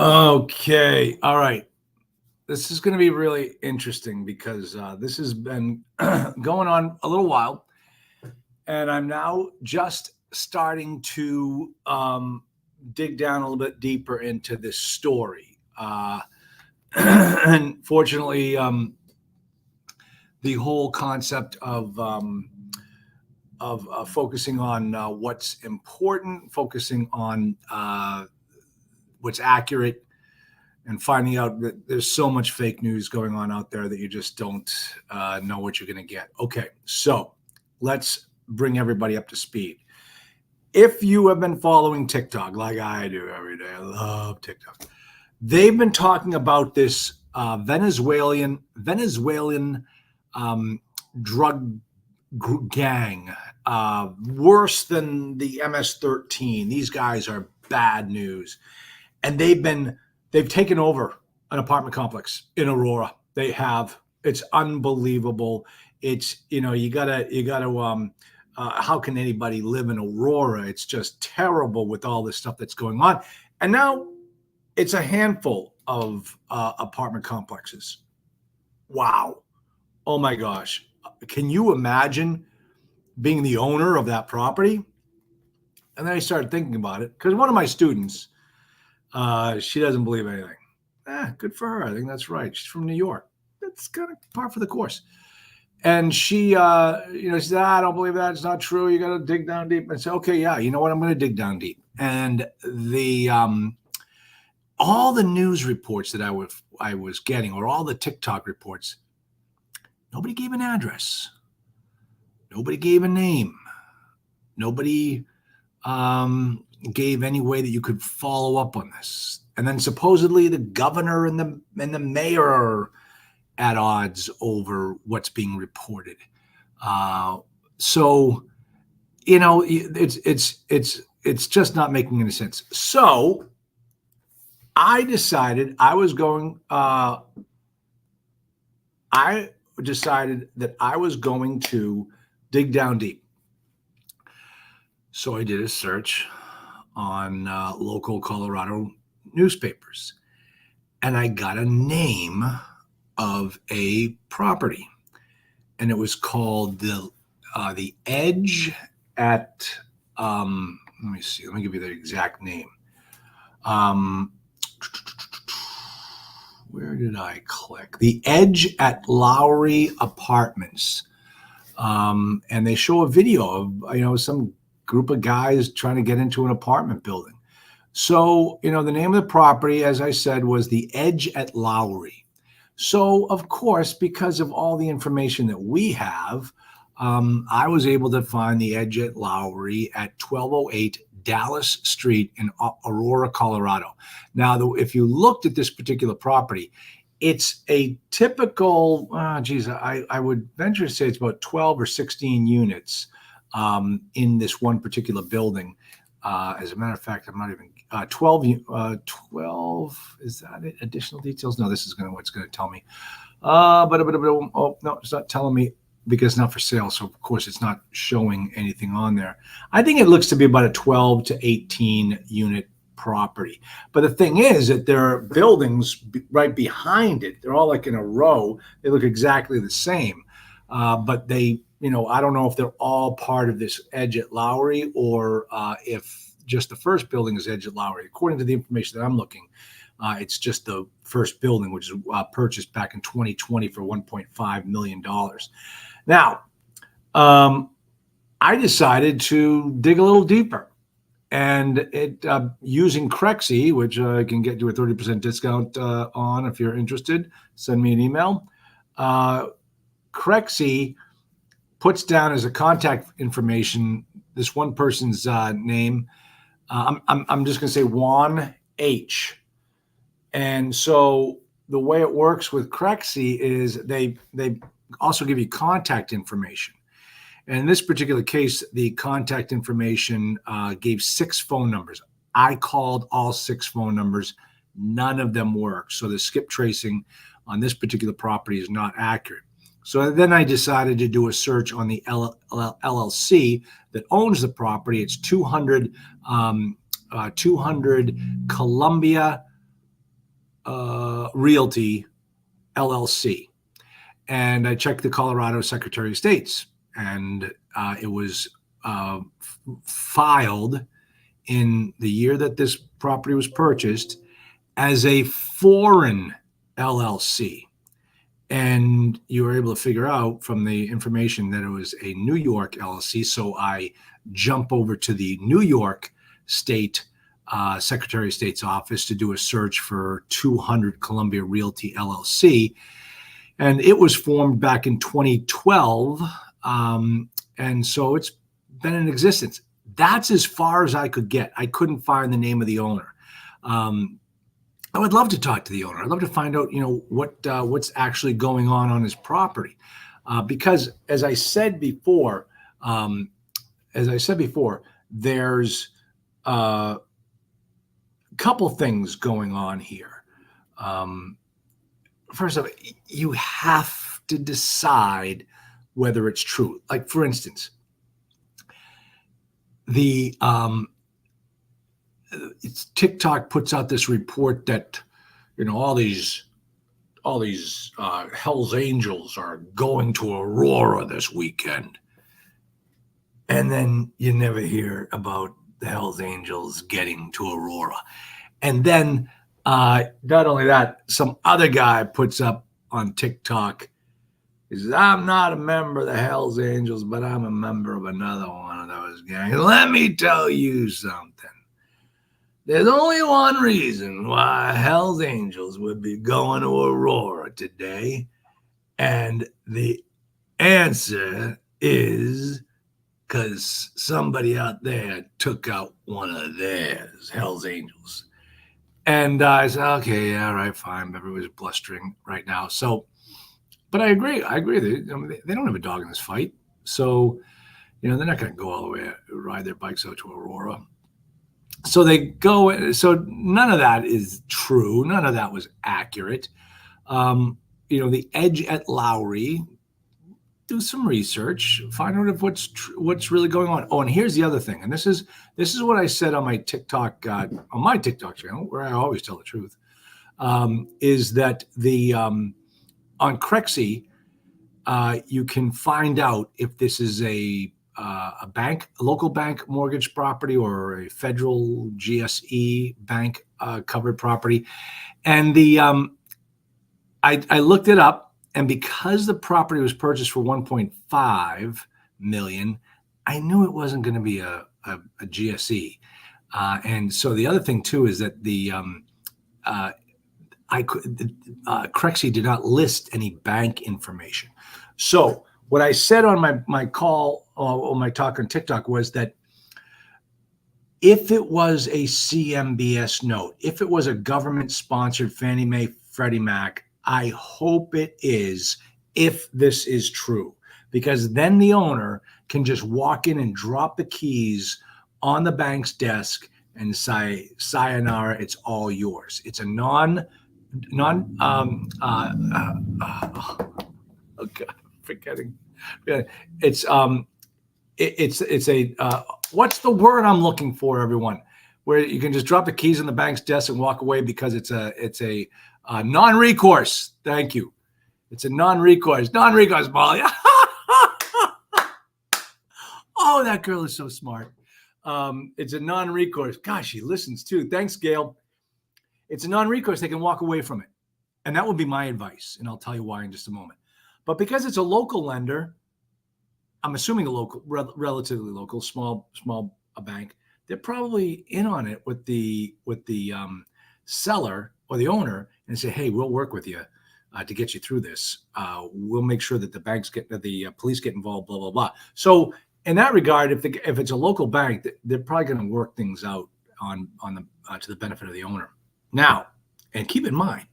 Okay. All right. This is going to be really interesting because this has been going on a little while, and I'm now just starting to dig down a little bit deeper into this story. And fortunately, the whole concept of focusing on what's important, focusing on what's accurate, and finding out that there's so much fake news going on out there that you just don't know what you're going to get. Okay, so let's bring everybody up to speed. If you have been following TikTok like I do every day, I love TikTok. They've been talking about this Venezuelan drug gang, worse than the MS-13. These guys are bad news, and they've taken over an apartment complex in Aurora. They have. It's unbelievable. It's, you gotta how can anybody live in Aurora? It's just terrible with all this stuff that's going on. And now it's a handful of apartment complexes. Wow. Oh my gosh. Can you imagine being the owner of that property? And then I started thinking about it because one of my students, she doesn't believe anything. Good for her. I think that's right. She's from New York. That's kind of par for the course. And she, she said, I don't believe that. It's not true. You got to dig down deep. And I said, okay, yeah, you know what? I'm going to dig down deep. And the all the news reports that I was getting, or all the TikTok reports, nobody gave an address. Nobody gave a name. Nobody gave any way that you could follow up on this. And then supposedly the governor and the mayor are at odds over what's being reported. So it's just not making any sense. So I decided that I was going to dig down deep. So I did a search on local Colorado newspapers, and I got a name of a property, and it was called the Edge at let me see, let me give you the exact name. Where did I click? The Edge at Lowry Apartments. And they show a video of some group of guys trying to get into an apartment building. So the name of the property, as I said, was the Edge at Lowry. So, of course, because of all the information that we have, I was able to find the Edge at Lowry at 1208 Dallas Street in Aurora, Colorado. Now, if you looked at this particular property, it's a typical, I would venture to say it's about 12 or 16 units in this one particular building. As a matter of fact, I'm not even 12. 12, is that it? Additional details? No, this is what's going to tell me. Oh, no, it's not telling me because it's not for sale. So, of course, it's not showing anything on there. I think it looks to be about a 12 to 18 unit property. But the thing is that there are buildings right behind it. They're all like in a row. They look exactly the same. But they, I don't know if they're all part of this Edge at Lowry or if just the first building is Edge at Lowry. According to the information that I'm looking, it's just the first building, which is purchased back in 2020 for $1.5 million. Now, I decided to dig a little deeper. And using Crexy, which I can get you a 30% discount on if you're interested, send me an email. Crexy puts down as a contact information this one person's name. I'm just going to say Juan H. And so the way it works with Crexy is they also give you contact information. And in this particular case, the contact information gave 6 phone numbers. I called all 6 phone numbers. None of them worked. So the skip tracing on this particular property is not accurate. So then I decided to do a search on the LLC that owns the property. It's 200 Columbia Realty LLC. And I checked the Colorado Secretary of State's, and it was filed in the year that this property was purchased as a foreign LLC. And you were able to figure out from the information that it was a New York LLC. So I jump over to the New York State Secretary of State's office to do a search for 200 Columbia Realty LLC. And it was formed back in 2012. And so it's been in existence. That's as far as I could get. I couldn't find the name of the owner. I would love to talk to the owner. I'd love to find out, what's actually going on his property, because as I said before, there's a couple things going on here. First off, you have to decide whether it's true. Like, for instance, TikTok puts out this report that all these Hell's Angels are going to Aurora this weekend, and then you never hear about the Hell's Angels getting to Aurora. And then not only that, some other guy puts up on TikTok, he says, I'm not a member of the Hell's Angels, but I'm a member of another one of those gangs. Let me tell you something. There's only one reason why Hell's Angels would be going to Aurora today. And the answer is because somebody out there took out one of theirs, Hell's Angels. And I said, okay, yeah, all right, fine. Everybody's blustering right now. So, but I agree. They don't have a dog in this fight. So, they're not going to go all the way, ride their bikes out to Aurora. So they go. So none of that is true. None of that was accurate. The Edge at Lowry. Do some research. Find out if what's really going on. Oh, and here's the other thing. And this is what I said on my TikTok channel, where I always tell the truth. Is that on Crexy, you can find out if this is a local bank mortgage property or a federal GSE bank covered property. And I looked it up, and because the property was purchased for $1.5 million, I knew it wasn't going to be a GSE. And so the other thing too is that Crexy did not list any bank information. So what I said on my call or my talk on TikTok was that if it was a CMBS note, if it was a government-sponsored Fannie Mae, Freddie Mac, I hope it is, if this is true, because then the owner can just walk in and drop the keys on the bank's desk and say, sayonara, it's all yours. It's a forgetting. It's a what's the word I'm looking for, everyone? Where you can just drop the keys on the bank's desk and walk away because it's a non-recourse. Thank you. It's a non-recourse, Molly. Oh, that girl is so smart. It's a non-recourse. Gosh, she listens too. Thanks, Gail. It's a non-recourse. They can walk away from it. And that would be my advice. And I'll tell you why in just a moment. But because it's a local lender, I'm assuming a local, relatively local, small bank, they're probably in on it with the seller or the owner and say, hey, we'll work with you to get you through this. We'll make sure that the police get involved, blah, blah, blah. So in that regard, if it's a local bank, they're probably going to work things out to the benefit of the owner. Now, and keep in mind,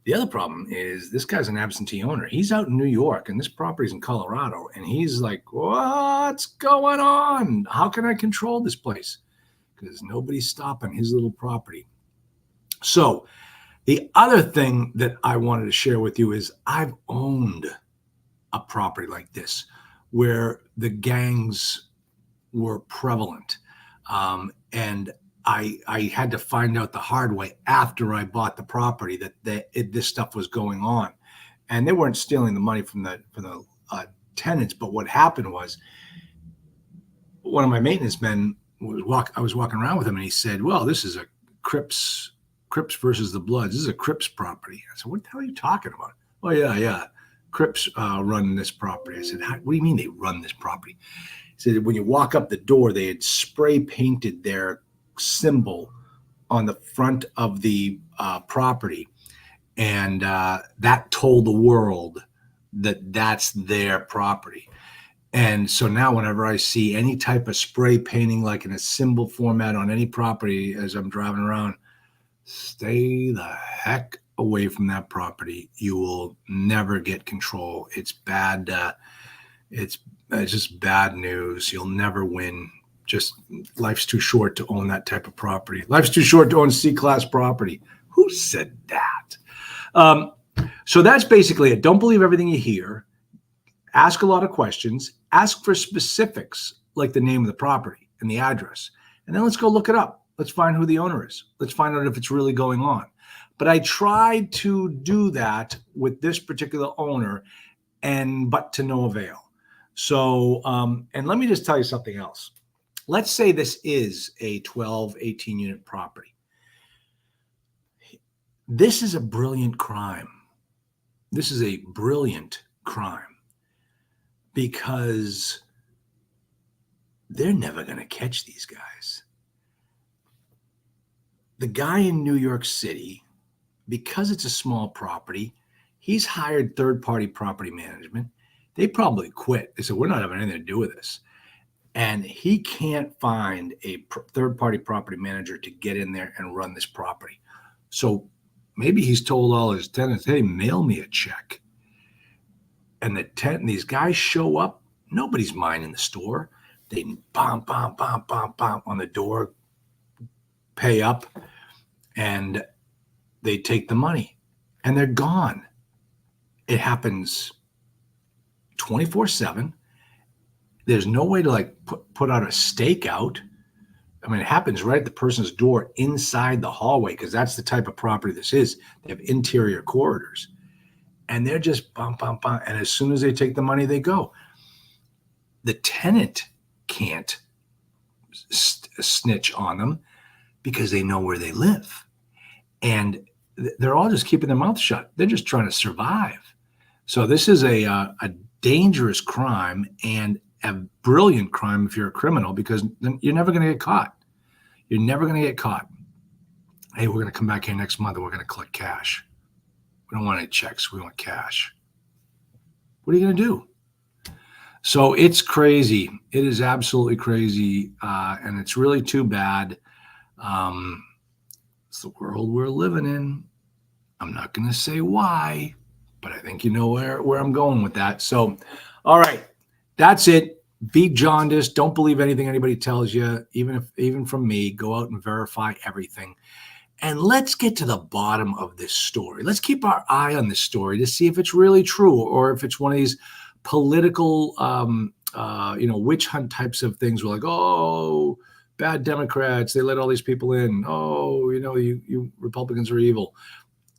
the other problem is this guy's an absentee owner. He's out in New York and this property's in Colorado. And he's like, what's going on? How can I control this place? Because nobody's stopping his little property. So the other thing that I wanted to share with you is I've owned a property like this where the gangs were prevalent. And I had to find out the hard way after I bought the property that this stuff was going on, and they weren't stealing the money from the tenants. But what happened was, one of my maintenance men I was walking around with him, and he said, "Well, this is a Crips versus the Bloods. This is a Crips property." I said, "What the hell are you talking about?" "Oh yeah, Crips run this property." I said, "What do you mean they run this property?" He said, "When you walk up the door, they had spray painted their symbol on the front of the property, and that told the world that that's their property." And so now whenever I see any type of spray painting, like in a symbol format on any property as I'm driving around, stay the heck away from that property. You will never get control. It's bad. It's just bad news. You'll never win. Just life's too short to own that type of property. Life's too short to own C-class property. Who said that? So that's basically it. Don't believe everything you hear. Ask a lot of questions. Ask for specifics like the name of the property and the address. And then let's go look it up. Let's find who the owner is. Let's find out if it's really going on. But I tried to do that with this particular owner, but to no avail. So, and let me just tell you something else. Let's say this is a 12, 18 unit property. This is a brilliant crime. This is a brilliant crime because they're never going to catch these guys. The guy in New York City, because it's a small property, he's hired third-party property management. They probably quit. They said, "We're not having anything to do with this." And he can't find a third-party property manager to get in there and run this property. So maybe he's told all his tenants, "Hey, mail me a check." And these guys show up. Nobody's minding the store. They bomb on the door, pay up, and they take the money, and they're gone. It happens 24/7. There's no way to put out a stakeout. I mean, it happens right at the person's door inside the hallway, because that's the type of property this is. They have interior corridors. And they're just bump. And as soon as they take the money, they go. The tenant can't snitch on them because they know where they live. And they're all just keeping their mouth shut. They're just trying to survive. So this is a dangerous crime and a brilliant crime if you're a criminal, because then you're never going to get caught. You're never going to get caught. Hey, we're going to come back here next month and we're going to collect cash. We don't want any checks. We want cash. What are you going to do? So it's crazy. It is absolutely crazy. And it's really too bad. It's the world we're living in. I'm not going to say why, but I think you know where I'm going with that. So, all right, that's it. Be jaundiced. Don't believe anything anybody tells you, even from me. Go out and verify everything. And let's get to the bottom of this story. Let's keep our eye on this story to see if it's really true, or if it's one of these political, witch hunt types of things. We're like, oh, bad Democrats, they let all these people in. Oh, you Republicans are evil.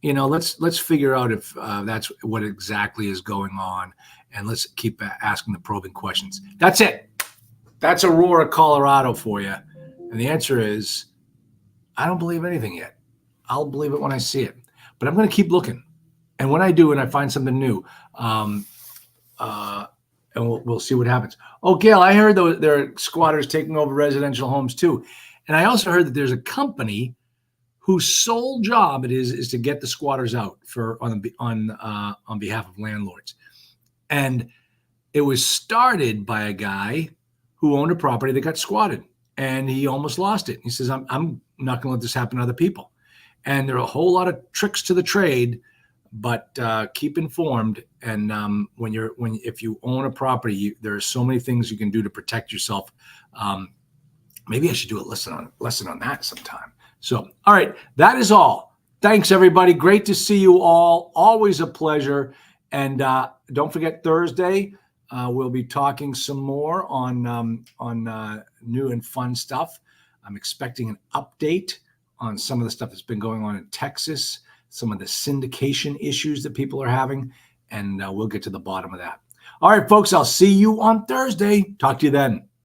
Let's figure out if that's what exactly is going on, and let's keep asking the probing questions. That's it. That's Aurora, Colorado for you. And the answer is, I don't believe anything yet. I'll believe it when I see it. But I'm going to keep looking. And when I do and I find something new, and we'll see what happens. Oh, Gail, I heard there are squatters taking over residential homes too. And I also heard that there's a company whose sole job it is to get the squatters out on behalf of landlords. And it was started by a guy who owned a property that got squatted, and he almost lost it. He says, I'm not going to let this happen to other people. And there are a whole lot of tricks to the trade, but keep informed. And if you own a property, there are so many things you can do to protect yourself. Maybe I should do a lesson on that sometime. So, all right, that is all. Thanks, everybody. Great to see you all. Always a pleasure. And don't forget, Thursday, we'll be talking some more on new and fun stuff. I'm expecting an update on some of the stuff that's been going on in Texas, some of the syndication issues that people are having, and we'll get to the bottom of that. All right, folks, I'll see you on Thursday. Talk to you then.